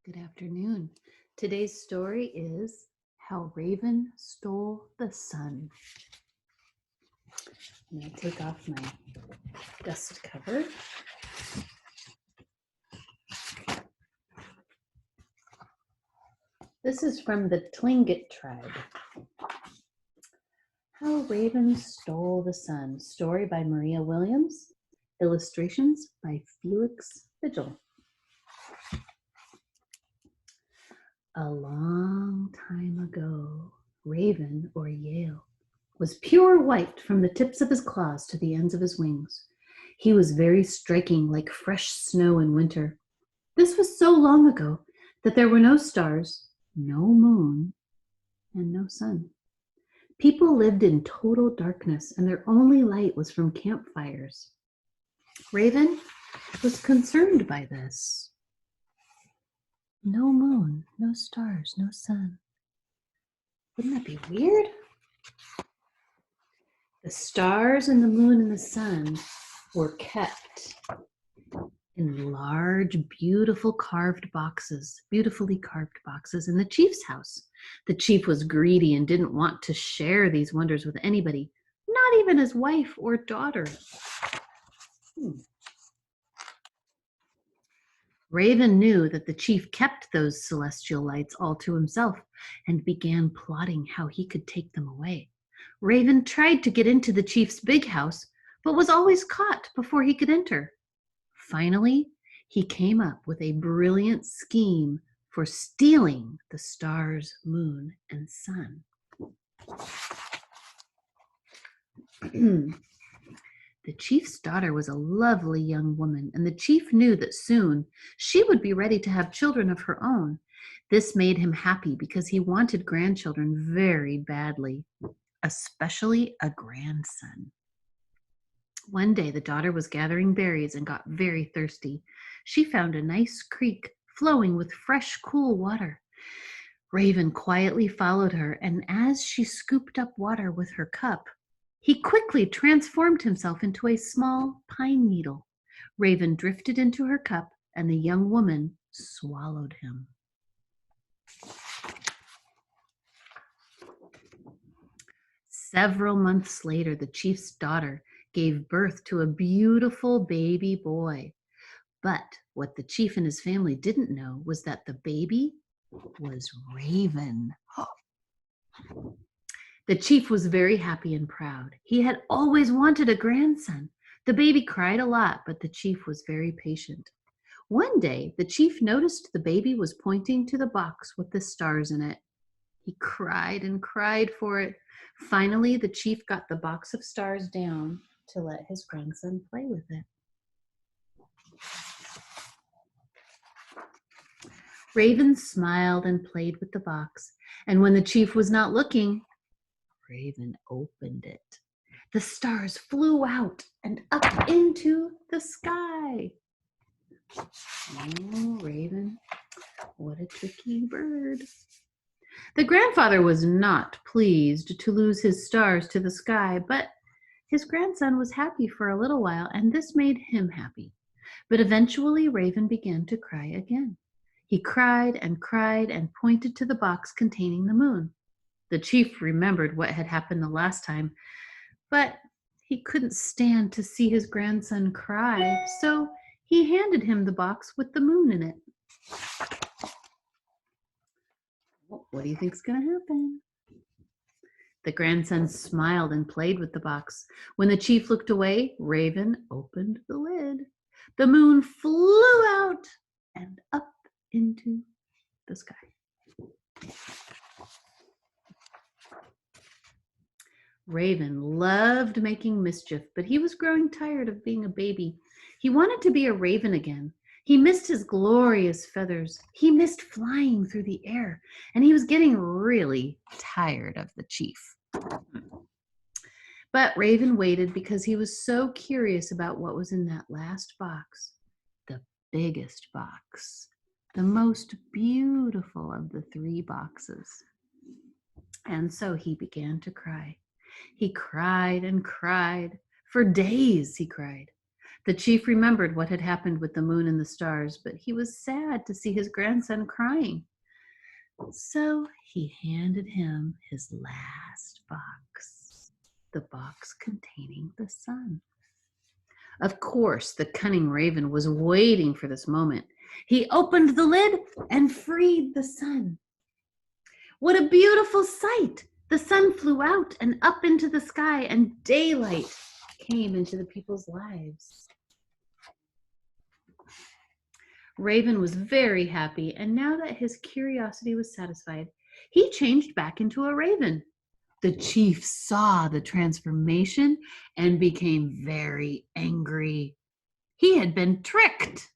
Good afternoon. Today's story is How Raven Stole the Sun. I'm going to take off my dust cover. This is from the Tlingit tribe. How Raven Stole the Sun. Story by Maria Williams. Illustrations by Felix Vigil. A long time ago, Raven, or Yale, was pure white from the tips of his claws to the ends of his wings. He was very striking, like fresh snow in winter. This was so long ago that there were no stars, no moon, and no sun. People lived in total darkness, and their only light was from campfires. Raven was concerned by this. No moon, no stars, no sun. Wouldn't that be weird? The stars and the moon and the sun were kept in large, beautifully carved boxes in the chief's house. The chief was greedy and didn't want to share these wonders with anybody, not even his wife or daughter. Raven knew that the chief kept those celestial lights all to himself and began plotting how he could take them away. Raven tried to get into the chief's big house, but was always caught before he could enter. Finally, he came up with a brilliant scheme for stealing the stars, moon, and sun. The chief's daughter was a lovely young woman, and the chief knew that soon she would be ready to have children of her own. This made him happy because he wanted grandchildren very badly, especially a grandson. One day, the daughter was gathering berries and got very thirsty. She found a nice creek flowing with fresh, cool water. Raven quietly followed her, and as she scooped up water with her cup, he quickly transformed himself into a small pine needle. Raven drifted into her cup, and the young woman swallowed him. Several months later, the chief's daughter gave birth to a beautiful baby boy. But what the chief and his family didn't know was that the baby was Raven. The chief was very happy and proud. He had always wanted a grandson. The baby cried a lot, but the chief was very patient. One day, the chief noticed the baby was pointing to the box with the stars in it. He cried and cried for it. Finally, the chief got the box of stars down to let his grandson play with it. Raven smiled and played with the box, and when the chief was not looking, Raven opened it. The stars flew out and up into the sky. Oh, Raven, what a tricky bird. The grandfather was not pleased to lose his stars to the sky, but his grandson was happy for a little while, and this made him happy. But eventually, Raven began to cry again. He cried and pointed to the box containing the moon. The chief remembered what had happened the last time, but he couldn't stand to see his grandson cry, so he handed him the box with the moon in it. What do you think's going to happen? The grandson smiled and played with the box. When the chief looked away, Raven opened the lid. The moon flew out and up into the sky. Raven loved making mischief, but he was growing tired of being a baby. He wanted to be a raven again. He missed his glorious feathers. He missed flying through the air, and he was getting really tired of the chief. But Raven waited because he was so curious about what was in that last box, the biggest box, the most beautiful of the 3 boxes. And so he began to cry. He cried and cried. For days he cried. The chief remembered what had happened with the moon and the stars, but he was sad to see his grandson crying. So he handed him his last box, the box containing the sun. Of course, the cunning raven was waiting for this moment. He opened the lid and freed the sun. What a beautiful sight! The sun flew out and up into the sky, and daylight came into the people's lives. Raven was very happy, and now that his curiosity was satisfied, he changed back into a raven. The chief saw the transformation and became very angry. He had been tricked.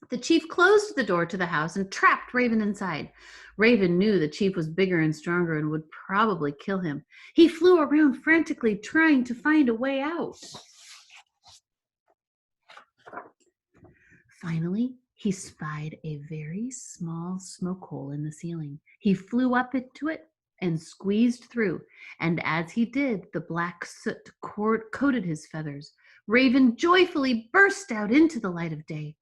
The chief closed the door to the house and trapped Raven inside. Raven knew the chief was bigger and stronger and would probably kill him. He flew around frantically, trying to find a way out. Finally, he spied a very small smoke hole in the ceiling. He flew up into it and squeezed through, and as he did, the black soot coated his feathers. Raven joyfully burst out into the light of day.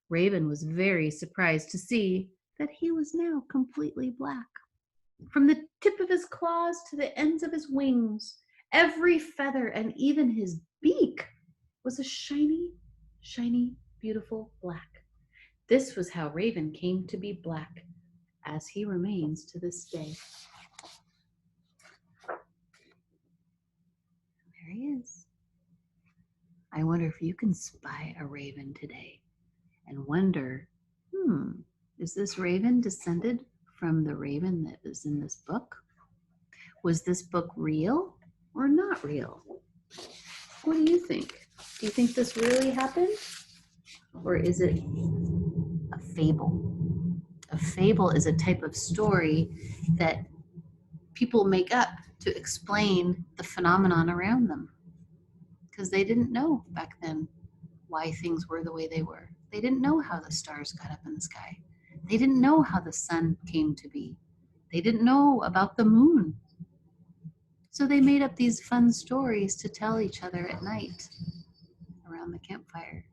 Raven was very surprised to see that he was now completely black. From the tip of his claws to the ends of his wings, every feather and even his beak was a shiny, shiny, beautiful black. This was how Raven came to be black, as he remains to this day. There he is. I wonder if you can spy a raven today and wonder, is this raven descended from the raven that was in this book? Was this book real or not real? What do you think? Do you think this really happened? Or is it a fable? A fable is a type of story that people make up to explain the phenomenon around them, because they didn't know back then why things were the way they were. They didn't know how the stars got up in the sky. They didn't know how the sun came to be. They didn't know about the moon. So they made up these fun stories to tell each other at night around the campfire.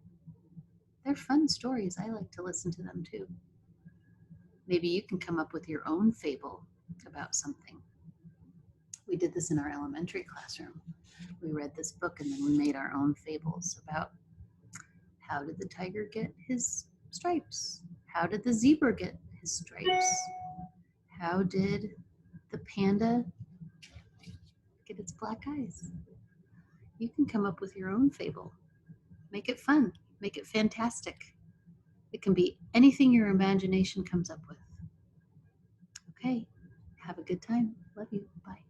They're fun stories. I like to listen to them too. Maybe you can come up with your own fable about something. We did this in our elementary classroom. We read this book and then we made our own fables about how did the tiger get his stripes? How did the zebra get his stripes? How did the panda get its black eyes? You can come up with your own fable. Make it fun. Make it fantastic. It can be anything your imagination comes up with. Okay, have a good time. Love you. Bye.